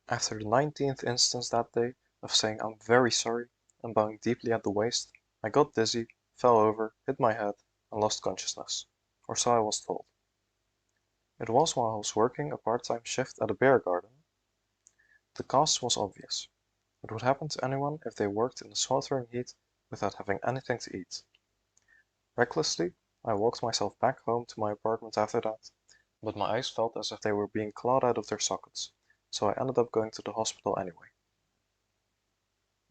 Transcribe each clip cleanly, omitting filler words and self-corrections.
After the 19th instance that day of saying I'm very sorry and bowing deeply at the waist, I got dizzy, fell over, hit my head, and lost consciousness, or so I was told. It was while I was working a part-time shift at a beer garden. The cause was obvious. It would happen to anyone if they worked in the sweltering heat without having anything to eat. Recklessly, I walked myself back home to my apartment after that, but my eyes felt as if they were being clawed out of their sockets, so I ended up going to the hospital anyway.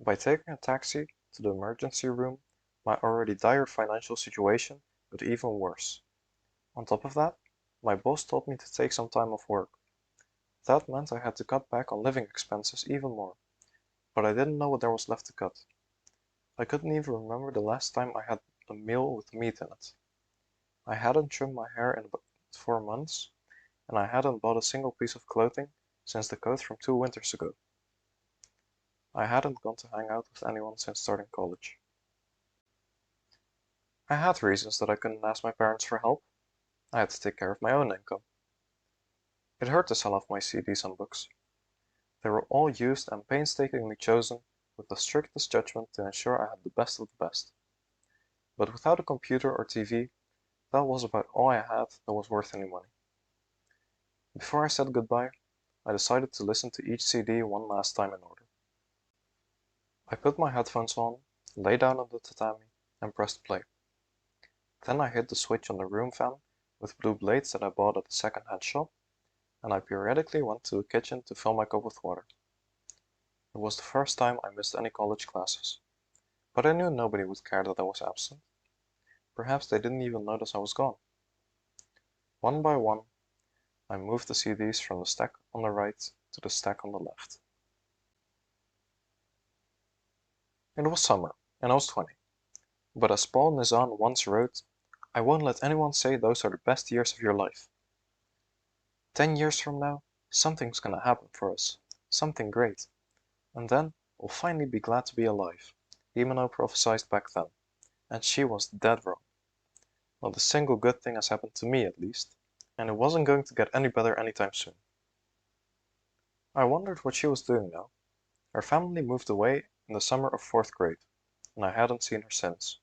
By taking a taxi to the emergency room, my already dire financial situation got even worse. On top of that, my boss told me to take some time off work. That meant I had to cut back on living expenses even more, but I didn't know what there was left to cut. I couldn't even remember the last time I had a meal with meat in it. I hadn't trimmed my hair in about 4 months, and I hadn't bought a single piece of clothing since the coat from 2 winters ago. I hadn't gone to hang out with anyone since starting college. I had reasons that I couldn't ask my parents for help. I had to take care of my own income. It hurt to sell off my CDs and books. They were all used and painstakingly chosen with the strictest judgment to ensure I had the best of the best. But without a computer or TV, that was about all I had that was worth any money. Before I said goodbye, I decided to listen to each CD one last time in order. I put my headphones on, lay down on the tatami, and pressed play. Then I hit the switch on the room fan with blue blades that I bought at the second-hand shop, and I periodically went to the kitchen to fill my cup with water. It was the first time I missed any college classes, but I knew nobody would care that I was absent. Perhaps they didn't even notice I was gone. One by one, I moved the CDs from the stack on the right to the stack on the left. It was summer, and I was 20, but as Paul Nizan once wrote, I won't let anyone say those are the best years of your life. 10 years from now, something's gonna happen for us, something great, and then we'll finally be glad to be alive, even though prophesied back then, and she was dead wrong. Not a single good thing has happened to me at least, and it wasn't going to get any better anytime soon. I wondered what she was doing now. Her family moved away in the summer of 4th grade, and I hadn't seen her since.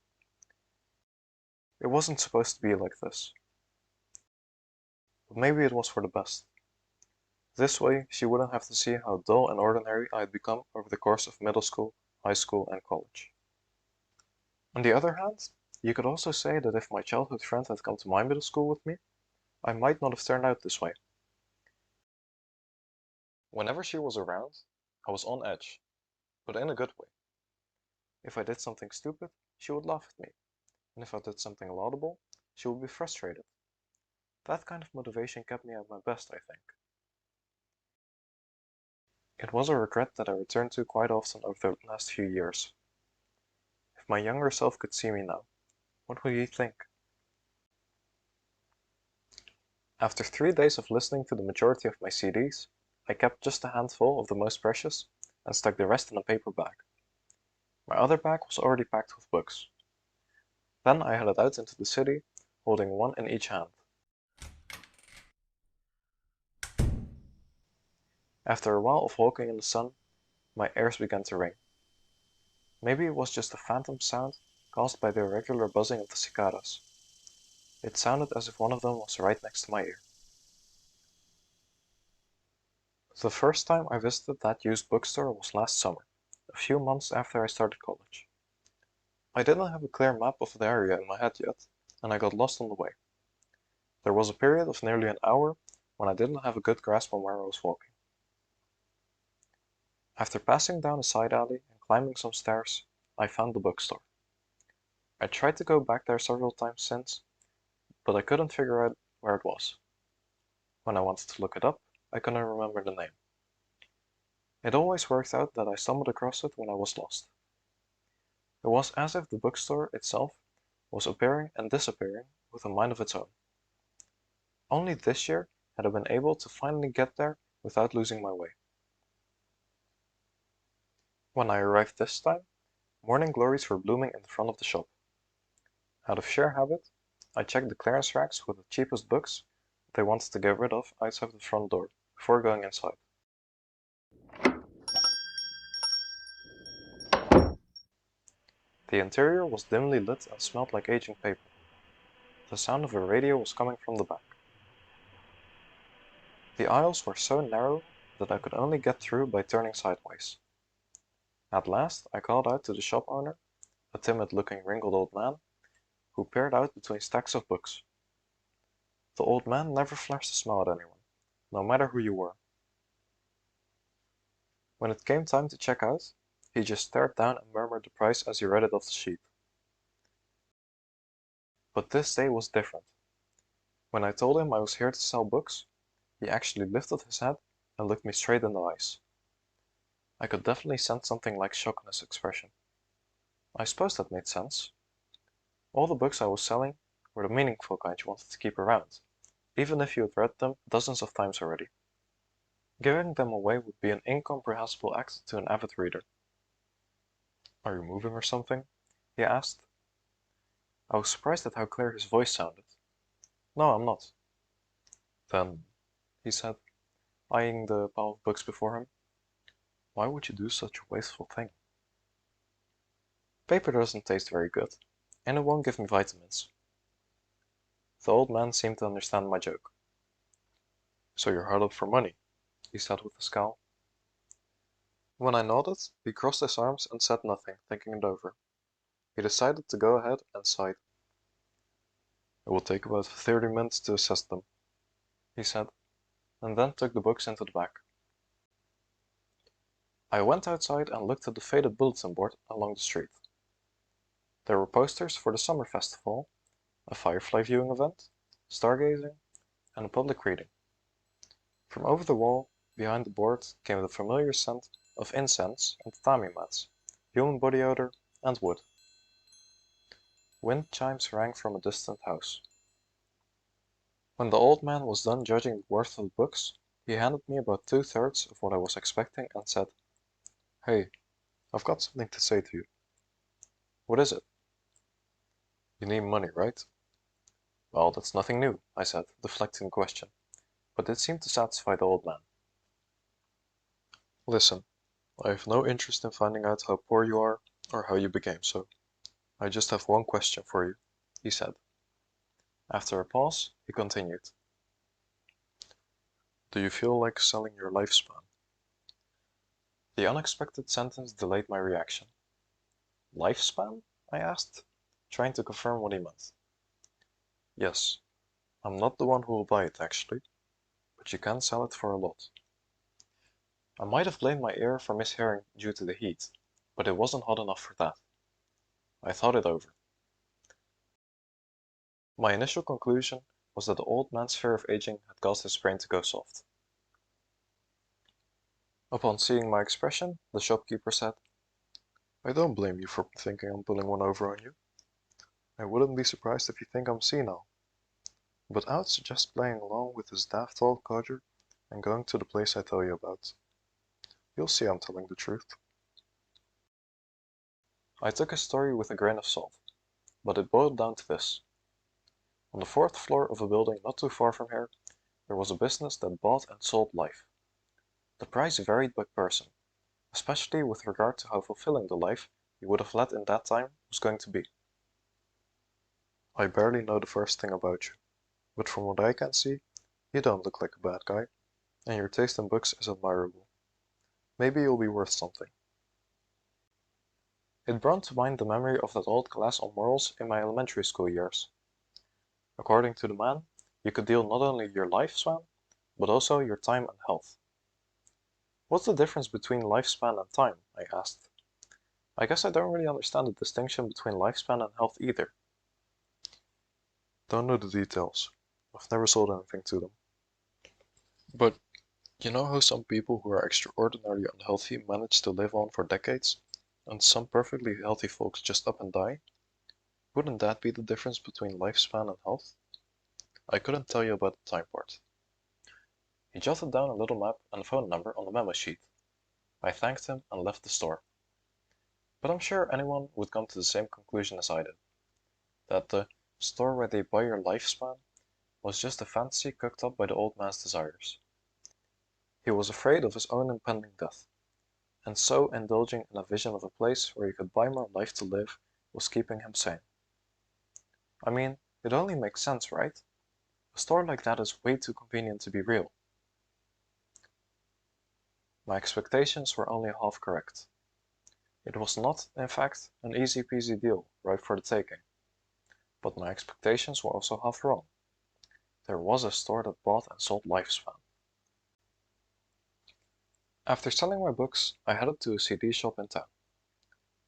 It wasn't supposed to be like this, but maybe it was for the best. This way, she wouldn't have to see how dull and ordinary I had become over the course of middle school, high school, and college. On the other hand, you could also say that if my childhood friend had come to my middle school with me, I might not have turned out this way. Whenever she was around, I was on edge, but in a good way. If I did something stupid, she would laugh at me, and if I did something laudable, she would be frustrated. That kind of motivation kept me at my best, I think. It was a regret that I returned to quite often over the last few years. If my younger self could see me now, what would he think? After 3 days of listening to the majority of my CDs, I kept just a handful of the most precious and stuck the rest in a paper bag. My other bag was already packed with books. Then I headed out into the city, holding one in each hand. After a while of walking in the sun, my ears began to ring. Maybe it was just a phantom sound caused by the irregular buzzing of the cicadas. It sounded as if one of them was right next to my ear. The first time I visited that used bookstore was last summer, a few months after I started college. I didn't have a clear map of the area in my head yet, and I got lost on the way. There was a period of nearly an hour when I didn't have a good grasp on where I was walking. After passing down a side alley and climbing some stairs, I found the bookstore. I tried to go back there several times since, but I couldn't figure out where it was. When I wanted to look it up, I couldn't remember the name. It always worked out that I stumbled across it when I was lost. It was as if the bookstore itself was appearing and disappearing with a mind of its own. Only this year had I been able to finally get there without losing my way. When I arrived this time, morning glories were blooming in the front of the shop. Out of sheer habit, I checked the clearance racks with the cheapest books they wanted to get rid of outside the front door before going inside. The interior was dimly lit and smelled like aging paper. The sound of a radio was coming from the back. The aisles were so narrow that I could only get through by turning sideways. At last I called out to the shop owner, a timid-looking wrinkled old man, who peered out between stacks of books. The old man never flashed a smile at anyone, no matter who you were. When it came time to check out, he just stared down and murmured the price as he read it off the sheet. But this day was different. When I told him I was here to sell books, he actually lifted his head and looked me straight in the eyes. I could definitely sense something like shock in his expression. I suppose that made sense. All the books I was selling were the meaningful kind you wanted to keep around, even if you had read them dozens of times already. Giving them away would be an incomprehensible act to an avid reader. "Are you moving or something?" he asked. I was surprised at how clear his voice sounded. "No, I'm not." "Then," he said, eyeing the pile of books before him, "why would you do such a wasteful thing?" "Paper doesn't taste very good, and it won't give me vitamins." The old man seemed to understand my joke. "So you're hard up for money," he said with a scowl. When I nodded, he crossed his arms and said nothing, thinking it over. He decided to go ahead and sighed. "It will take about 30 minutes to assess them," he said, and then took the books into the back. I went outside and looked at the faded bulletin board along the street. There were posters for the summer festival, a firefly viewing event, stargazing, and a public reading. From over the wall, behind the board, came the familiar scent of incense and tatami mats, human body odor, and wood. Wind chimes rang from a distant house. When the old man was done judging the worth of the books, he handed me about 2/3 of what I was expecting and said, "Hey, I've got something to say to you." "What is it?" "You need money, right?" "Well, that's nothing new," I said, deflecting the question, but it seemed to satisfy the old man. "Listen, I have no interest in finding out how poor you are or how you became so. I just have one question for you," he said. After a pause, he continued. "Do you feel like selling your lifespan?" The unexpected sentence delayed my reaction. "Lifespan?" I asked, trying to confirm what he meant. "Yes. I'm not the one who will buy it, actually, but you can sell it for a lot." I might have blamed my ear for mishearing due to the heat, but it wasn't hot enough for that. I thought it over. My initial conclusion was that the old man's fear of aging had caused his brain to go soft. Upon seeing my expression, the shopkeeper said, "I don't blame you for thinking I'm pulling one over on you. I wouldn't be surprised if you think I'm senile. But I would suggest playing along with this daft old codger and going to the place I tell you about. You'll see I'm telling the truth." I took his story with a grain of salt, but it boiled down to this. On the 4th floor of a building not too far from here, there was a business that bought and sold life. The price varied by person, especially with regard to how fulfilling the life you would have led in that time was going to be. I barely know the first thing about you, but from what I can see, you don't look like a bad guy, and your taste in books is admirable. Maybe you'll be worth something. It brought to mind the memory of that old class on morals in my elementary school years. According to the man, you could deal not only your lifespan, but also your time and health. "What's the difference between lifespan and time?" I asked. I guess I don't really understand the distinction between lifespan and health either. "Don't know the details. I've never sold anything to them. But you know how some people who are extraordinarily unhealthy manage to live on for decades, and some perfectly healthy folks just up and die? Wouldn't that be the difference between lifespan and health?" I couldn't tell you about the time part. He jotted down a little map and a phone number on the memo sheet. I thanked him and left the store. But I'm sure anyone would come to the same conclusion as I did, that the store where they buy your lifespan was just a fantasy cooked up by the old man's desires. He was afraid of his own impending death, and so indulging in a vision of a place where he could buy more life to live was keeping him sane. I mean, it only makes sense, right? A store like that is way too convenient to be real. My expectations were only half correct. It was not, in fact, an easy-peasy deal, ripe for the taking. But my expectations were also half wrong. There was a store that bought and sold Lifespan. After selling my books, I headed to a CD shop in town.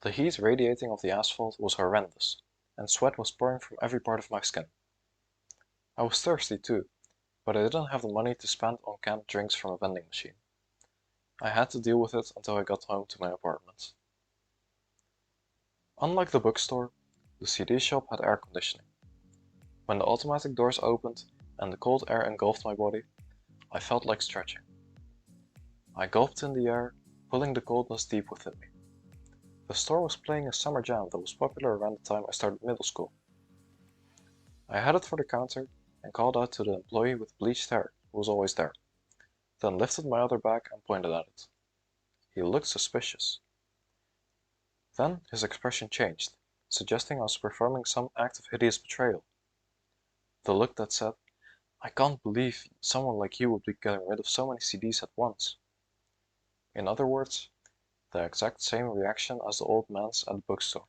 The heat radiating off the asphalt was horrendous, and sweat was pouring from every part of my skin. I was thirsty too, but I didn't have the money to spend on canned drinks from a vending machine. I had to deal with it until I got home to my apartment. Unlike the bookstore, the CD shop had air conditioning. When the automatic doors opened and the cold air engulfed my body, I felt like stretching. I gulped in the air, pulling the coldness deep within me. The store was playing a summer jam that was popular around the time I started middle school. I headed for the counter and called out to the employee with bleached hair who was always there, then lifted my other bag and pointed at it. He looked suspicious. Then his expression changed, suggesting I was performing some act of hideous betrayal. The look that said, "I can't believe someone like you would be getting rid of so many CDs at once." In other words, the exact same reaction as the old man's at the bookstore.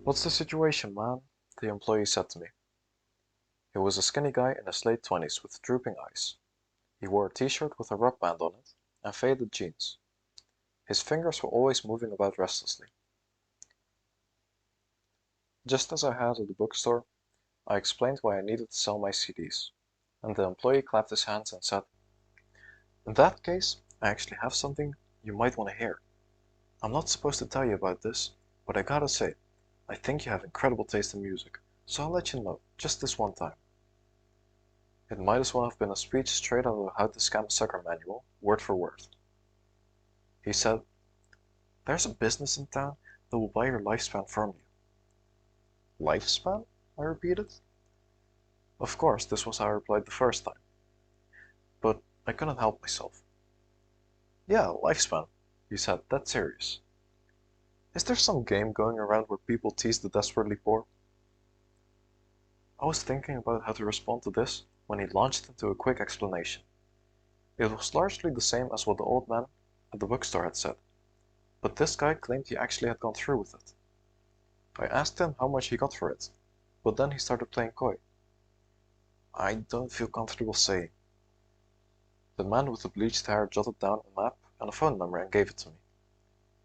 "What's the situation, man?" the employee said to me. He was a skinny guy in his late 20s with drooping eyes. He wore a t-shirt with a rock band on it and faded jeans. His fingers were always moving about restlessly. Just as I had at the bookstore, I explained why I needed to sell my CDs, and the employee clapped his hands and said, "In that case, I actually have something you might want to hear. I'm not supposed to tell you about this, but I gotta say, I think you have incredible taste in music, so I'll let you know, just this one time." It might as well have been a speech straight out of the How to Scam a Sucker manual, word for word. He said, "There's a business in town that will buy your Lifespan from you." "Lifespan?" I repeated. Of course, this was how I replied the first time, but I couldn't help myself. "Yeah, Lifespan," he said, dead serious. "Is there some game going around where people tease the desperately poor?" I was thinking about how to respond to this when he launched into a quick explanation. It was largely the same as what the old man at the bookstore had said, but this guy claimed he actually had gone through with it. I asked him how much he got for it, but then he started playing coy. "I don't feel comfortable saying." The man with the bleached hair jotted down a map and a phone number and gave it to me.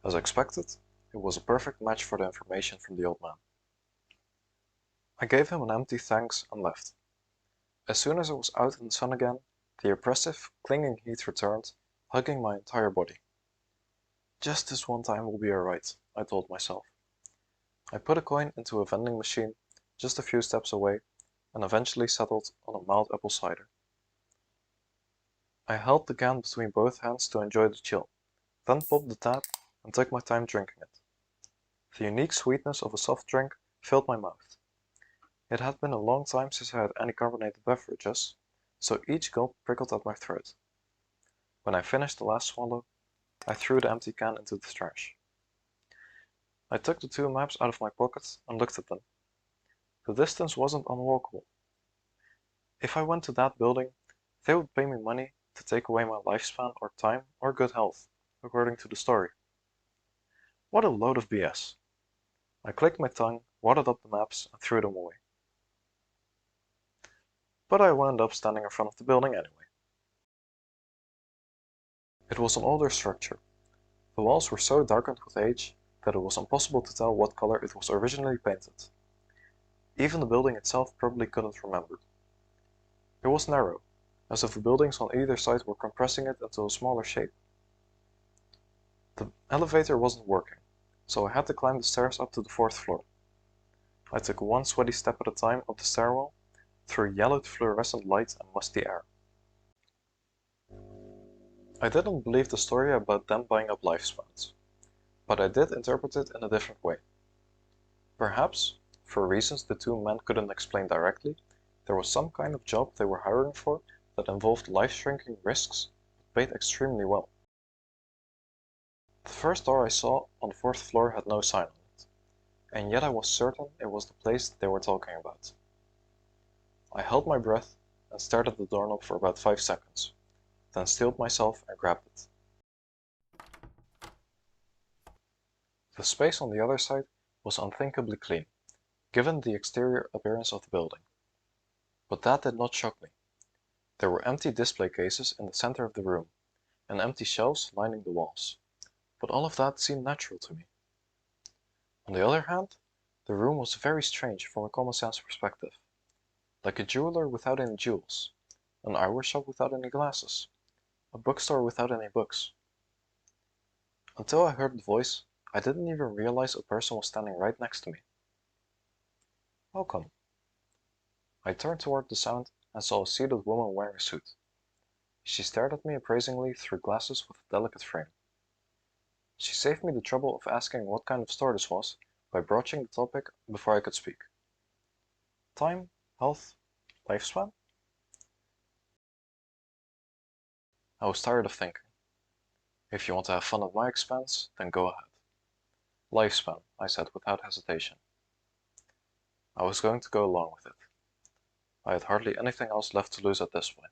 As expected, it was a perfect match for the information from the old man. I gave him an empty thanks and left. As soon as I was out in the sun again, the oppressive, clinging heat returned, hugging my entire body. Just this one time will be alright, I told myself. I put a coin into a vending machine just a few steps away and eventually settled on a mild apple cider. I held the can between both hands to enjoy the chill, then popped the tap and took my time drinking it. The unique sweetness of a soft drink filled my mouth. It had been a long time since I had any carbonated beverages, so each gulp prickled at my throat. When I finished the last swallow, I threw the empty can into the trash. I took the two maps out of my pocket and looked at them. The distance wasn't unwalkable. If I went to that building, they would pay me money to take away my lifespan or time or good health, according to the story. What a load of BS. I clicked my tongue, wadded up the maps, and threw them away. But I wound up standing in front of the building anyway. It was an older structure. The walls were so darkened with age that it was impossible to tell what color it was originally painted. Even the building itself probably couldn't remember. It was narrow, as if the buildings on either side were compressing it into a smaller shape. The elevator wasn't working, so I had to climb the stairs up to the 4th floor. I took one sweaty step at a time up the stairwell, through yellowed fluorescent light and musty air. I didn't believe the story about them buying up lifespans, but I did interpret it in a different way. Perhaps, for reasons the two men couldn't explain directly, there was some kind of job they were hiring for that involved life-shrinking risks but paid extremely well. The first door I saw on the fourth floor had no sign on it, and yet I was certain it was the place they were talking about. I held my breath and stared at the doorknob for about 5 seconds, then steeled myself and grabbed it. The space on the other side was unthinkably clean, given the exterior appearance of the building. But that did not shock me. There were empty display cases in the center of the room, and empty shelves lining the walls, but all of that seemed natural to me. On the other hand, the room was very strange from a common sense perspective, like a jeweler without any jewels, an eyewear shop without any glasses, a bookstore without any books. Until I heard the voice, I didn't even realize a person was standing right next to me. Welcome. I turned toward the sound and saw a seated woman wearing a suit. She stared at me appraisingly through glasses with a delicate frame. She saved me the trouble of asking what kind of store this was by broaching the topic before I could speak. Time, health, lifespan? I was tired of thinking. If you want to have fun at my expense, then go ahead. Lifespan, I said without hesitation. I was going to go along with it. I had hardly anything else left to lose at this point.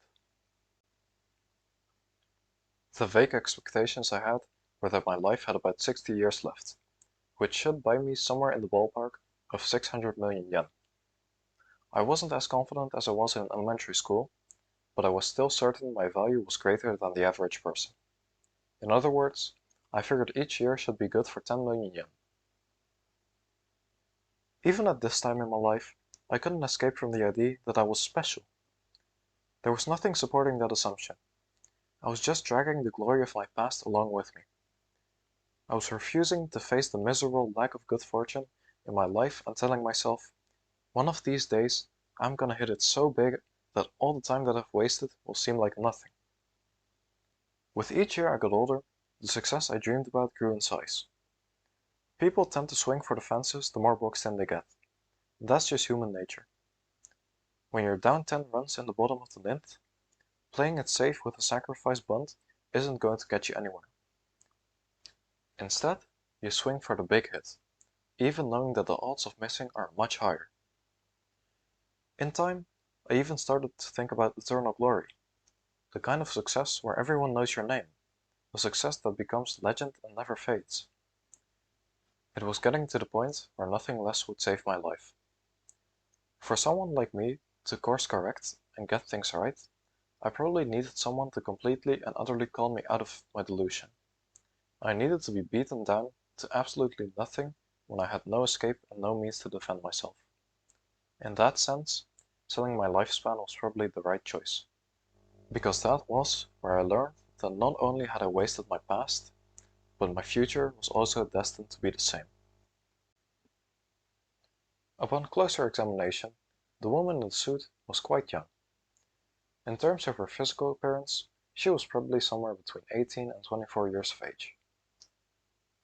The vague expectations I had were that my life had about 60 years left, which should buy me somewhere in the ballpark of 600 million yen. I wasn't as confident as I was in elementary school, but I was still certain my value was greater than the average person. In other words, I figured each year should be good for 10 million yen. Even at this time in my life, I couldn't escape from the idea that I was special. There was nothing supporting that assumption. I was just dragging the glory of my past along with me. I was refusing to face the miserable lack of good fortune in my life and telling myself, one of these days, I'm gonna hit it so big that all the time that I've wasted will seem like nothing. With each year I got older, the success I dreamed about grew in size. People tend to swing for the fences the more boxed in they get. That's just human nature. When you're down 10 runs in the bottom of the ninth, playing it safe with a sacrifice bunt isn't going to get you anywhere. Instead, you swing for the big hit, even knowing that the odds of missing are much higher. In time, I even started to think about eternal glory, the kind of success where everyone knows your name, a success that becomes legend and never fades. It was getting to the point where nothing less would save my life. For someone like me to course correct and get things right, I probably needed someone to completely and utterly call me out of my delusion. I needed to be beaten down to absolutely nothing when I had no escape and no means to defend myself. In that sense, selling my lifespan was probably the right choice. Because that was where I learned that not only had I wasted my past, but my future was also destined to be the same. Upon closer examination, the woman in the suit was quite young. In terms of her physical appearance, she was probably somewhere between 18 and 24 years of age.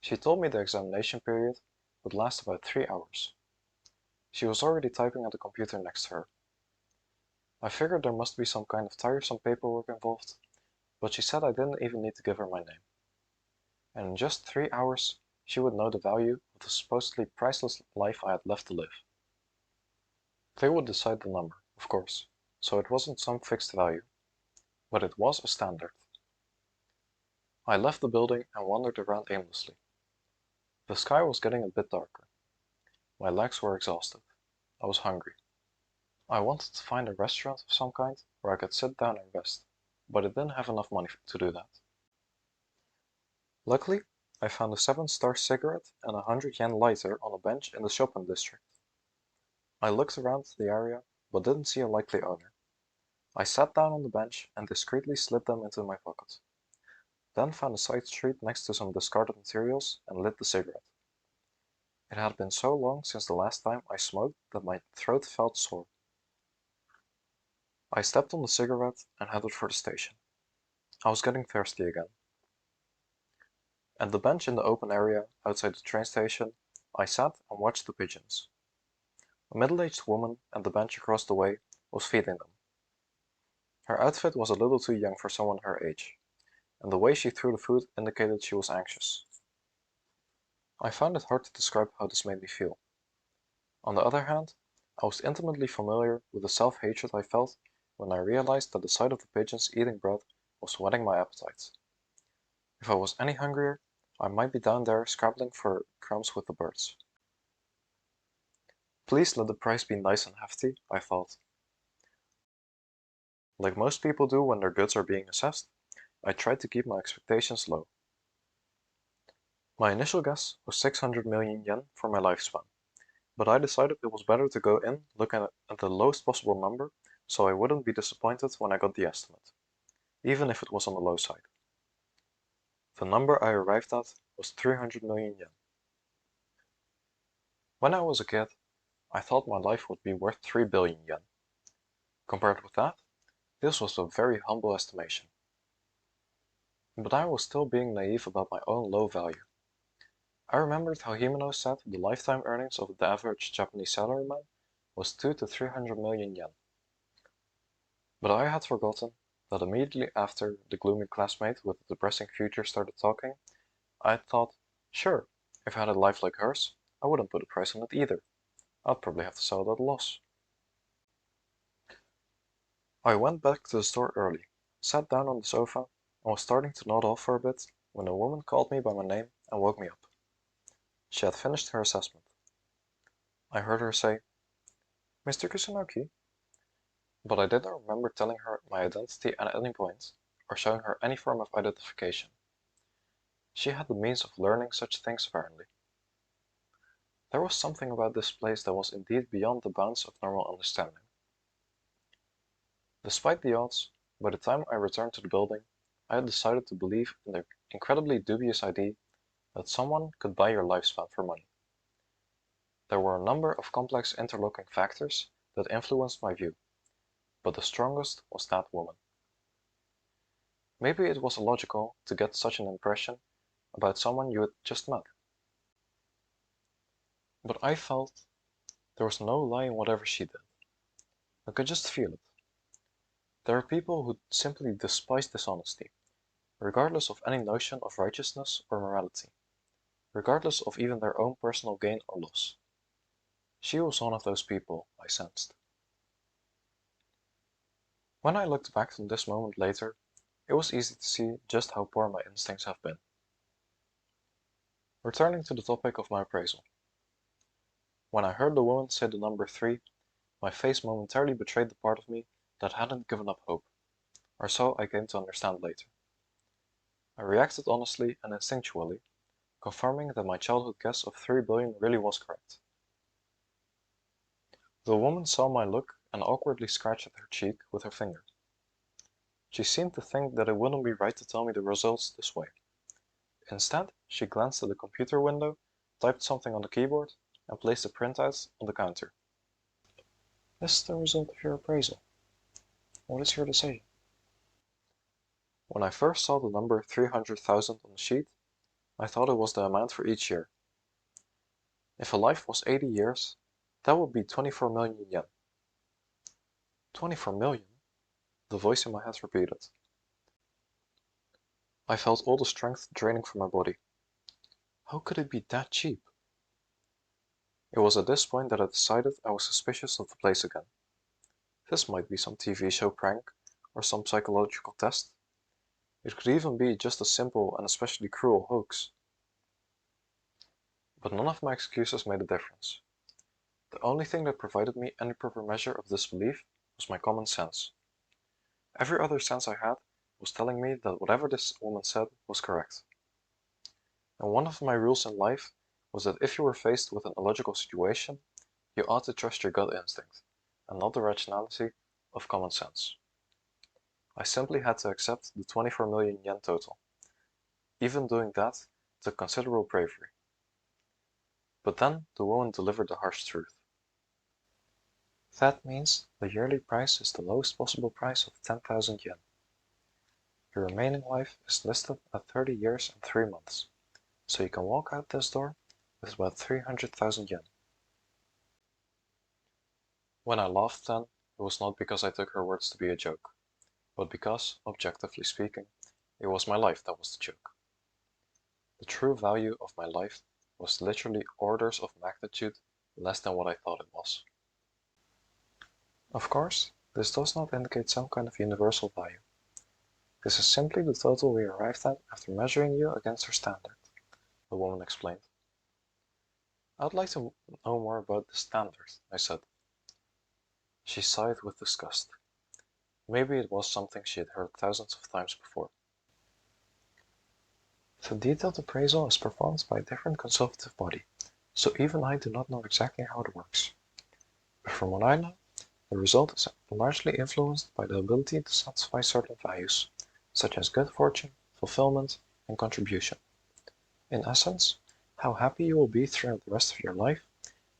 She told me the examination period would last about 3 hours. She was already typing at the computer next to her. I figured there must be some kind of tiresome paperwork involved, but she said I didn't even need to give her my name. And in just 3 hours, she would know the value of the supposedly priceless life I had left to live. They would decide the number, of course, so it wasn't some fixed value, but it was a standard. I left the building and wandered around aimlessly. The sky was getting a bit darker. My legs were exhausted. I was hungry. I wanted to find a restaurant of some kind where I could sit down and rest, but I didn't have enough money to do that. Luckily, I found a 7-star cigarette and a 100 yen lighter on a bench in the shopping district. I looked around the area, but didn't see a likely owner. I sat down on the bench and discreetly slid them into my pocket, then found a side street next to some discarded materials and lit the cigarette. It had been so long since the last time I smoked that my throat felt sore. I stepped on the cigarette and headed for the station. I was getting thirsty again. At the bench in the open area outside the train station, I sat and watched the pigeons. A middle-aged woman at the bench across the way was feeding them. Her outfit was a little too young for someone her age, and the way she threw the food indicated she was anxious. I found it hard to describe how this made me feel. On the other hand, I was intimately familiar with the self-hatred I felt when I realized that the sight of the pigeons eating bread was whetting my appetite. If I was any hungrier, I might be down there scrabbling for crumbs with the birds. Please let the price be nice and hefty, I thought. Like most people do when their goods are being assessed, I tried to keep my expectations low. My initial guess was 600 million yen for my lifespan, but I decided it was better to go in looking at the lowest possible number so I wouldn't be disappointed when I got the estimate, even if it was on the low side. The number I arrived at was 300 million yen. When I was a kid, I thought my life would be worth 3 billion yen. Compared with that, this was a very humble estimation. But I was still being naive about my own low value. I remembered how Himeno said the lifetime earnings of the average Japanese salaryman was 2 to 300 million yen. But I had forgotten that immediately after the gloomy classmate with the depressing future started talking, I thought, sure, if I had a life like hers, I wouldn't put a price on it either. I'd probably have to sell it at a loss. I went back to the store early, sat down on the sofa, and was starting to nod off for a bit when a woman called me by my name and woke me up. She had finished her assessment. I heard her say, "Mr. Kusunoki," but I didn't remember telling her my identity at any point, or showing her any form of identification. She had the means of learning such things apparently. There was something about this place that was indeed beyond the bounds of normal understanding. Despite the odds, by the time I returned to the building, I had decided to believe in the incredibly dubious idea that someone could buy your lifespan for money. There were a number of complex interlocking factors that influenced my view, but the strongest was that woman. Maybe it was illogical to get such an impression about someone you had just met. But I felt there was no lie in whatever she did. I could just feel it. There are people who simply despise dishonesty, regardless of any notion of righteousness or morality, regardless of even their own personal gain or loss. She was one of those people, I sensed. When I looked back on this moment later, it was easy to see just how poor my instincts have been. Returning to the topic of my appraisal. When I heard the woman say the number 3, my face momentarily betrayed the part of me that hadn't given up hope, or so I came to understand later. I reacted honestly and instinctually, confirming that my childhood guess of 3 billion really was correct. The woman saw my look and awkwardly scratched at her cheek with her finger. She seemed to think that it wouldn't be right to tell me the results this way. Instead, she glanced at the computer window, typed something on the keyboard, and placed the printouts on the counter. "This is the result of your appraisal. What is your decision?" When I first saw the number 300,000 on the sheet, I thought it was the amount for each year. If a life was 80 years, that would be 24 million yen. 24 million? The voice in my head repeated. I felt all the strength draining from my body. How could it be that cheap? It was at this point that I decided I was suspicious of the place again. This might be some TV show prank, or some psychological test. It could even be just a simple and especially cruel hoax. But none of my excuses made a difference. The only thing that provided me any proper measure of disbelief was my common sense. Every other sense I had was telling me that whatever this woman said was correct. And one of my rules in life was that if you were faced with an illogical situation, you ought to trust your gut instinct, and not the rationality of common sense. I simply had to accept the 24 million yen total. Even doing that took considerable bravery. But then the woman delivered the harsh truth. "That means the yearly price is the lowest possible price of 10,000 yen. Your remaining life is listed at 30 years and 3 months, so you can walk out this door with about 300,000 yen. When I laughed then, it was not because I took her words to be a joke, but because, objectively speaking, it was my life that was the joke. The true value of my life was literally orders of magnitude less than what I thought it was. Of course, this does not indicate some kind of universal value. This is simply the total we arrived at after measuring you against our standard, the woman explained. I'd like to know more about the standard, I said. She sighed with disgust. Maybe it was something she had heard thousands of times before. The detailed appraisal is performed by a different consultative body, so even I do not know exactly how it works. But from what I know, the result is largely influenced by the ability to satisfy certain values, such as good fortune, fulfillment, and contribution. In essence, how happy you will be throughout the rest of your life,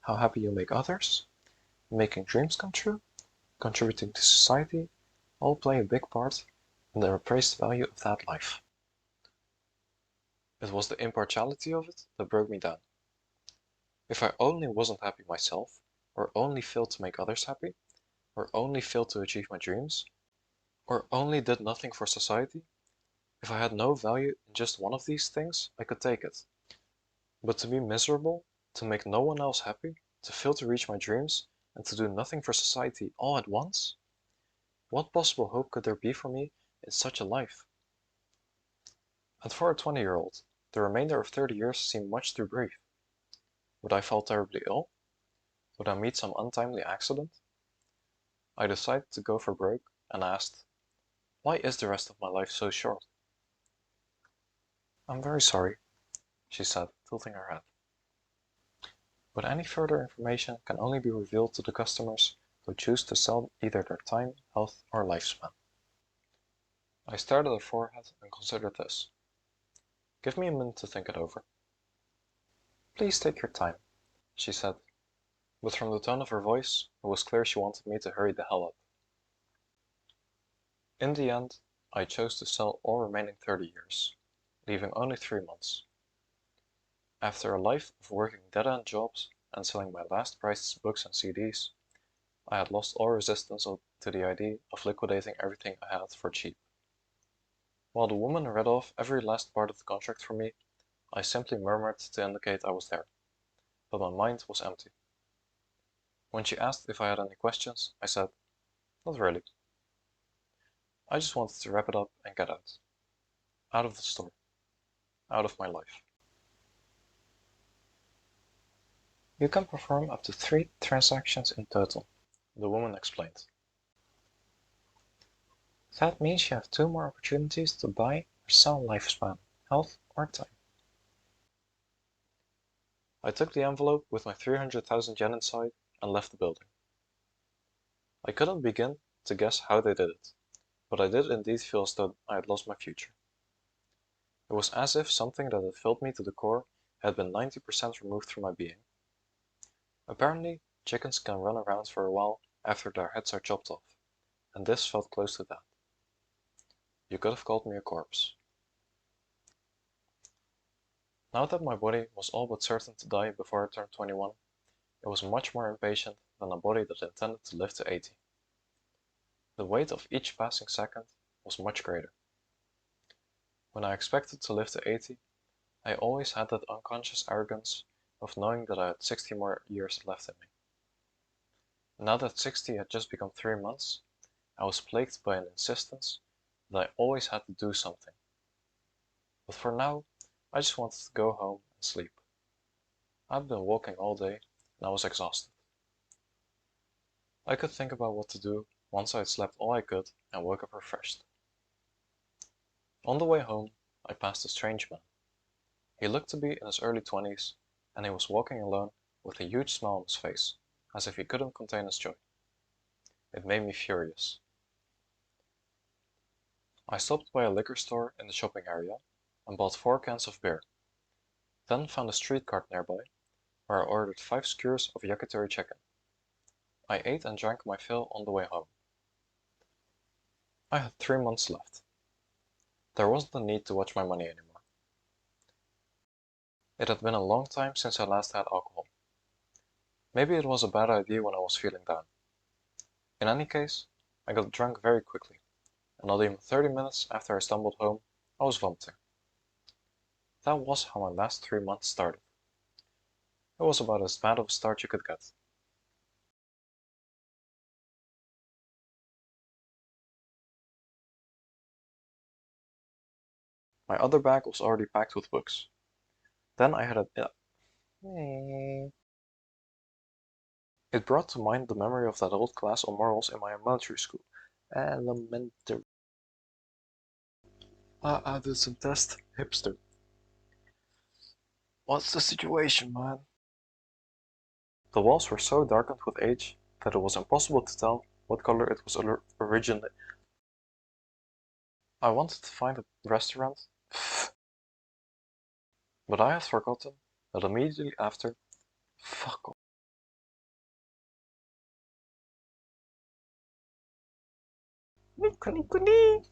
how happy you make others, making dreams come true, contributing to society, all play a big part in the appraised value of that life. It was the impartiality of it that broke me down. If I only wasn't happy myself, or only failed to make others happy, or only failed to achieve my dreams, or only did nothing for society, if I had no value in just one of these things, I could take it. But to be miserable, to make no one else happy, to fail to reach my dreams, and to do nothing for society all at once? What possible hope could there be for me in such a life? And for a 20-year-old, the remainder of 30 years seemed much too brief. Would I fall terribly ill? Would I meet some untimely accident? I decided to go for broke and asked, why is the rest of my life so short? I'm very sorry, she said, tilting her head. But any further information can only be revealed to the customers who choose to sell either their time, health, or lifespan. I stared at her forehead and considered this. Give me a minute to think it over. Please take your time, she said, but from the tone of her voice, it was clear she wanted me to hurry the hell up. In the end, I chose to sell all remaining 30 years, leaving only 3 months. After a life of working dead-end jobs and selling my last priced books and CDs, I had lost all resistance to the idea of liquidating everything I had for cheap. While the woman read off every last part of the contract for me, I simply murmured to indicate I was there, but my mind was empty. When she asked if I had any questions, I said, not really. I just wanted to wrap it up and get out. Out of the store. Out of my life. You can perform up to 3 transactions in total, the woman explained. That means you have 2 more opportunities to buy or sell lifespan, health, or time. I took the envelope with my 300,000 yen inside and left the building. I couldn't begin to guess how they did it, but I did indeed feel as though I had lost my future. It was as if something that had filled me to the core had been 90% removed from my being. Apparently, chickens can run around for a while after their heads are chopped off, and this felt close to that. You could have called me a corpse. Now that my body was all but certain to die before I turned 21, it was much more impatient than a body that intended to live to 80. The weight of each passing second was much greater. When I expected to live to 80, I always had that unconscious arrogance of knowing that I had 60 more years left in me. Now that 60 had just become 3 months, I was plagued by an insistence that I always had to do something. But for now, I just wanted to go home and sleep. I'd been walking all day and I was exhausted. I could think about what to do once I had slept all I could and woke up refreshed. On the way home, I passed a strange man. He looked to be in his early 20s, and he was walking alone with a huge smile on his face, as if he couldn't contain his joy. It made me furious. I stopped by a liquor store in the shopping area and bought 4 cans of beer, then found a street cart nearby, where I ordered 5 skewers of yakitori chicken. I ate and drank my fill on the way home. I had 3 months left. There wasn't a need to watch my money anymore. It had been a long time since I last had alcohol. Maybe it was a bad idea when I was feeling down. In any case, I got drunk very quickly, and not even 30 minutes after I stumbled home, I was vomiting. That was how my last 3 months started. It was about as bad of a start you could get. My other bag was already packed with books. Then I had It brought to mind the memory of that old class on morals in my elementary school. Elementary. I did some test. Hipster. What's the situation, man? The walls were so darkened with age that it was impossible to tell what color it was originally. I wanted to find a restaurant, but I had forgotten that immediately after, fuck off. Kuni kuni.